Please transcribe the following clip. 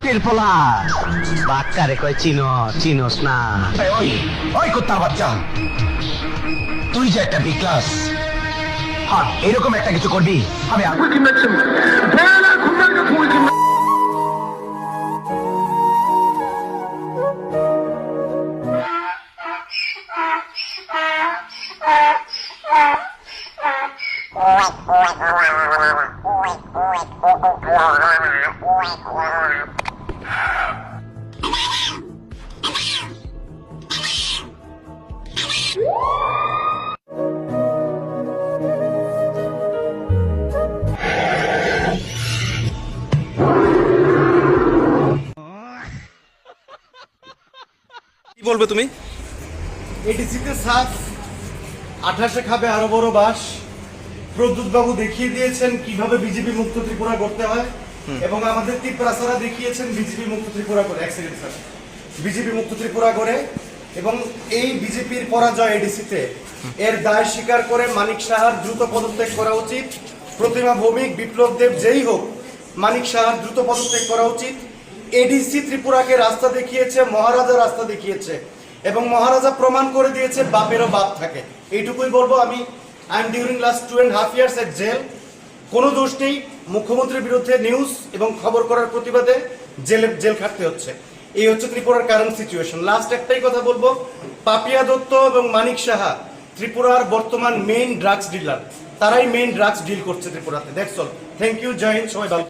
পোলা বাক্কারে কয় চিনোস না। ওই ওই কুত্তার বাচ্চা, তুই যে একটা বি ক্লাস, আর এরকম একটা কিছু করবি আমি কি বলবে তুমি? এডিসিতে সাফ 28-এ খাবে আরো বড় বাস। প্রদ্যুৎ বাবু দেখিয়ে দিয়েছেন কিভাবে বিজেপি মুক্ত ত্রিপুরা করতে হয়, এবং আমাদের ত্রিপুরাসারা দেখিয়েছেন বিজেপি মুক্ত ত্রিপুরা করে। এক সেকেন্ড স্যার, বিজেপি মুক্ত ত্রিপুরা করে, এবং এই বিজেপির পরাজয় এডিসিতে এর দায় স্বীকার করে মানিক সাহার দ্রুত পদত্যাগ করা উচিত। প্রতিমা ভৌমিক, বিপ্লব দেব, যেই হোক, মানিক সাহার দ্রুত পদত্যাগ করা উচিত। এডিসি ত্রিপুরাকে রাস্তা দেখিয়েছে, মহারাজা রাস্তা দেখিয়েছে, এবং মহারাজা প্রমাণ করে দিয়েছে বাপেরও বাপ থাকে। এইটুকুই বলবো আমি। I am during last 2.5 years at jail. কোনো দোষ নেই, মুখ্যমন্ত্রীর বিরুদ্ধে নিউজ এবং খবর করার প্রতিবাদে জেল খাটতে হচ্ছে। এই হচ্ছে ত্রিপুরার কারেন্ট সিচুয়েশন। লাস্ট একটাই কথা বলবো, পাপিয়া দত্ত এবং মানিক সাহা ত্রিপুরার বর্তমান মেইন ড্রাগস ডিলার। তারাই মেইন ড্রাগস ডিল করছে ত্রিপুরাতে। That's all. থ্যাংক ইউ, জয় হিন্দ, সবাই ভালো।